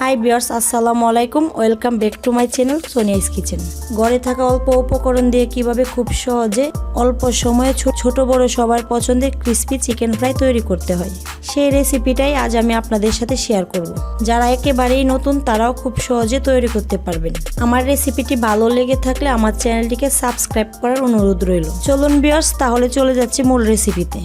Hi viewers, আসসালামু আলাইকুম। Welcome back to my channel Sonia's kitchen. ঘরে থাকা অল্প উপকরণ দিয়ে কিভাবে খুব সহজে অল্প সময়ে ছোট বড় সবার পছন্দের ক্রিস্পি চিকেন ফ্রাই তৈরি করতে হয়, সেই রেসিপিটাই আজ আমি আপনাদের সাথে শেয়ার করব। যারা একেবারেই নতুন তারাও খুব সহজে তৈরি করতে পারবেন। আমার রেসিপিটি ভালো লেগে থাকলে আমার চ্যানেলটিকে সাবস্ক্রাইব করার অনুরোধ রইল। চলুন ভিউয়ার্স, তাহলে চলে যাচ্ছি মূল রেসিপিতে।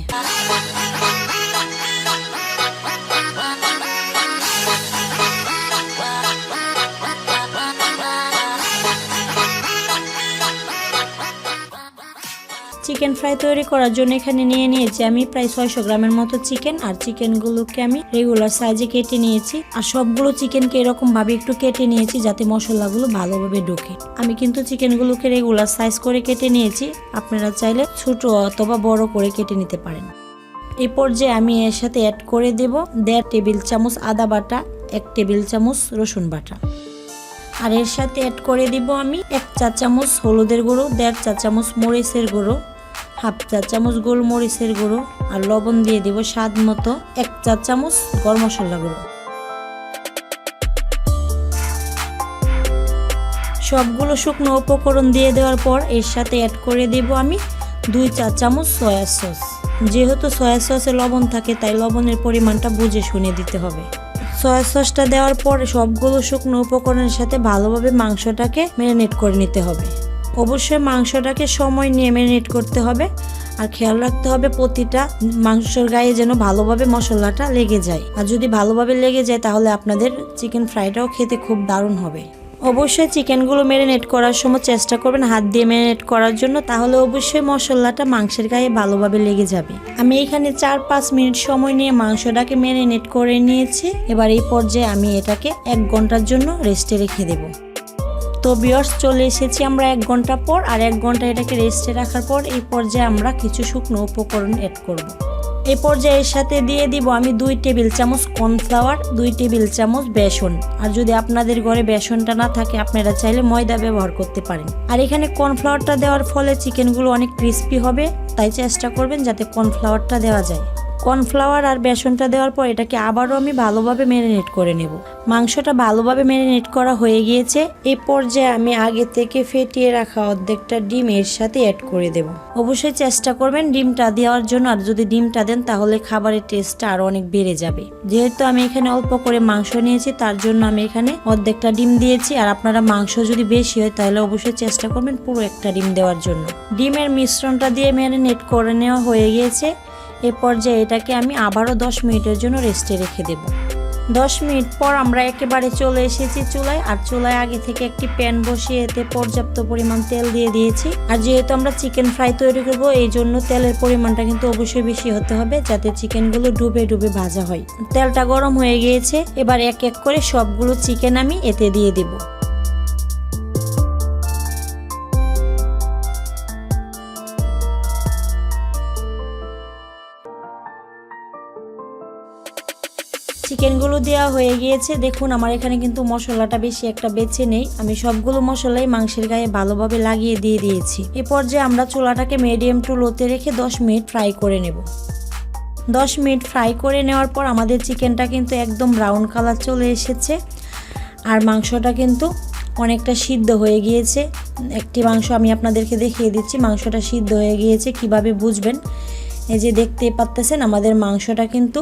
চিকেন ফ্রাই তৈরি করার জন্য এখানে নিয়ে নিয়েছি আমি প্রায় 600 গ্রামের মতো চিকেন। আর চিকেনগুলোকে আমি রেগুলার সাইজে কেটে নিয়েছি। আর সবগুলো চিকেনকে এরকম ভাবে একটু কেটে নিয়েছি যাতে মশলাগুলো ভালোভাবে ঢোকে। আমি কিন্তু চিকেনগুলোকে রেগুলার সাইজ করে কেটে নিয়েছি, আপনারা চাইলে ছোট অথবা বড় করে কেটে নিতে পারেন। এই পর্যায়ে আমি এর সাথে অ্যাড করে দেব 1.5 টেবিল চামচ আদা বাটা, 1 টেবিল চামচ রসুন বাটা। আর এর সাথে অ্যাড করে দিব আমি 1 চা চামচ হলুদের গুঁড়ো, 1.5 চা চামচ মরিচের গুঁড়ো, 1/2 চা চামচ গোলমরিচের গুঁড়ো, আর লবণ দিয়ে দিব স্বাদ মতো, 1 চা চামচ গরম মশলা গুঁড়ো। সবগুলো শুকনো উপকরণ দিয়ে দেওয়ার পর এর সাথে অ্যাড করে দেব আমি 2 চা চামচ সয়া সস। যেহেতু সয়া সসে লবণ থাকে তাই লবণের পরিমাণটা বুঝে শুনে দিতে হবে। সয়া সসটা দেওয়ার পর সবগুলো শুকনো উপকরণের সাথে ভালোভাবে মাংসটাকে ম্যারিনেট করে নিতে হবে। অবশ্যই মাংসটাকে সময় নিয়ে ম্যারিনেট করতে হবে, আর খেয়াল রাখতে হবে প্রতিটা মাংসের গায়ে যেন ভালোভাবে মশলাটা লেগে যায়। আর যদি ভালোভাবে লেগে যায় তাহলে আপনাদের চিকেন ফ্রাইটাও খেতে খুব দারুণ হবে। অবশ্যই চিকেনগুলো ম্যারিনেট করার সময় চেষ্টা করবেন হাত দিয়ে ম্যারিনেট করার জন্য, তাহলে অবশ্যই মশলাটা মাংসের গায়ে ভালোভাবে লেগে যাবে। আমি এখানে 4-5 মিনিট সময় নিয়ে মাংসটাকে ম্যারিনেট করে নিয়েছি। এবার এই পর্যায়ে আমি এটাকে 1 ঘন্টার জন্য রেস্টে রেখে দেব। তো ভিউয়ার্স, চলে এসেছি আমরা 1 ঘন্টা পর। আর 1 ঘন্টা এটাকে রেস্টে রাখার পর এই পর্যায়ে আমরা কিছু শুকনো উপকরণ অ্যাড করব। এই পর্যায়ে এর সাথে দিয়ে দিব আমি 2 টেবিল চামচ কর্নফ্লাওয়ার, 2 টেবিল চামচ বেসন। আর যদি আপনাদের ঘরে বেসনটা না থাকে আপনারা চাইলে ময়দা ব্যবহার করতে পারেন। আর এখানে কর্নফ্লাওয়ারটা দেওয়ার ফলে চিকেনগুলো অনেক ক্রিস্পি হবে, তাই চেষ্টা করবেন যাতে কর্নফ্লাওয়ারটা দেওয়া যায়। কর্নফ্লাওয়ার আর বেসনটা দেওয়ার পর এটাকে আবারও আমি ভালোভাবে ম্যারিনেট করে নেব। মাংসটা ভালোভাবে ম্যারিনেট করা হয়ে গিয়েছে। এই পর্যায়ে আমি আগে থেকে ফেটিয়ে রাখা অর্ধেকটা ডিম এর সাথে অ্যাড করে দেব। অবশ্যই চেষ্টা করবেন ডিমটা দেওয়ার জন্য, আর যদি ডিমটা দেন তাহলে খাবারের টেস্টটা আরো অনেক বেড়ে যাবে। যেহেতু আমি এখানে অল্প করে মাংস নিয়েছি তার জন্য আমি এখানে অর্ধেকটা ডিম দিয়েছি। আর আপনারা মাংস যদি বেশি হয় তাহলে অবশ্যই চেষ্টা করবেন পুরো একটা ডিম দেওয়ার জন্য। ডিমের মিশ্রণটা দিয়ে ম্যারিনেট করে নেওয়া হয়ে গিয়েছে। এ পর্যায়ে এটাকে আমি আবারও 10 মিনিটের জন্য রেস্টে রেখে দেব। 10 মিনিট পর আমরা একেবারে চলে এসেছি চুলায়। আর চুলায় আগে থেকে একটি প্যান বসিয়ে এতে পর্যাপ্ত পরিমাণ তেল দিয়ে দিয়েছি। আর যেহেতু আমরা চিকেন ফ্রাই তৈরি করব এই জন্য তেলের পরিমাণটা কিন্তু অবশ্যই বেশি হতে হবে যাতে চিকেনগুলো ডুবে ডুবে ভাজা হয়। তেলটা গরম হয়ে গিয়েছে। এবার এক এক করে সবগুলো চিকেন আমি এতে দিয়ে দেব। চিকেনগুলো দেওয়া হয়ে গিয়েছে। দেখুন আমার এখানে কিন্তু মশলাটা বেশি একটা বেছে নেই, আমি সবগুলো মশলাই মাংসের গায়ে ভালোভাবে লাগিয়ে দিয়ে দিয়েছি। এ পর্যায়ে আমরা চুলাটাকে মিডিয়াম টু লোতে রেখে 10 মিনিট ফ্রাই করে নেব। 10 মিনিট ফ্রাই করে নেওয়ার পর আমাদের চিকেনটা কিন্তু একদম ব্রাউন কালার চলে এসেছে। আর মাংসটা কিন্তু অনেকটা সিদ্ধ হয়ে গিয়েছে। একটি মাংস আমি আপনাদেরকে দেখিয়ে দিচ্ছি মাংসটা সিদ্ধ হয়ে গিয়েছে। কিভাবে বুঝবেন? এই যে দেখতেই পাচ্ছেন আমাদের মাংসটা কিন্তু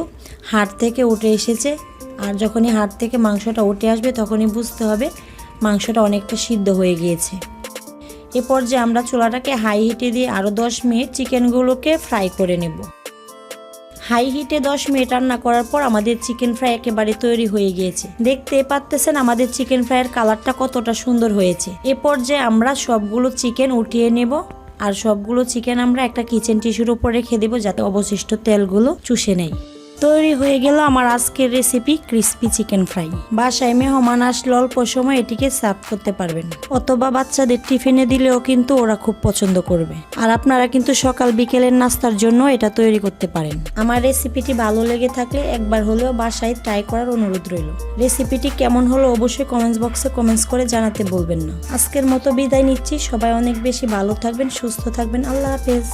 হাড় থেকে উঠে এসেছে। আর যখনই হাড় থেকে মাংসটা উঠে আসবে তখনই বুঝতে হবে মাংসটা অনেকটা সিদ্ধ হয়ে গিয়েছে। এ পর্যায়ে আমরা চুলাটাকে হাই হিটে দিয়ে আরও 10 মিনিট চিকেনগুলোকে ফ্রাই করে নেব। হাই হিটে 10 মিনিট রান্না করার পর আমাদের চিকেন ফ্রাই একেবারে তৈরি হয়ে গিয়েছে। দেখতে পাচ্ছেন আমাদের চিকেন ফ্রাইয়ের কালারটা কতটা সুন্দর হয়েছে। এ পর্যায়ে আমরা সবগুলো চিকেন উঠিয়ে নেব। আর সবগুলো চিকেন আমরা একটা কিচেন টিস্যুর উপর রেখে দেব যাতে অবশিষ্ট তেলগুলো চুষে নেয়। তৈরি হয়ে গেল আমার আজকের রেসিপি ক্রিস্পি চিকেন ফ্রাই। বাসায় মেহমান আসলে অল্প সময় এটিকে সার্ভ করতে পারবেন, অথবা বাচ্চাদের টিফিনে দিলেও কিন্তু ওরা খুব পছন্দ করবে। আর আপনারা কিন্তু সকাল বিকেলের নাস্তার জন্য এটা তৈরি করতে পারেন। আমার রেসিপিটি ভালো লেগে থাকলে একবার হলেও বাসায় ট্রাই করার অনুরোধ রইল। রেসিপিটি কেমন হলো অবশ্যই কমেন্টস বক্সে কমেন্টস করে জানাতে বলবেন না। আজকের মতো বিদায় নিচ্ছি। সবাই অনেক বেশি ভালো থাকবেন, সুস্থ থাকবেন। আল্লাহ হাফেজ।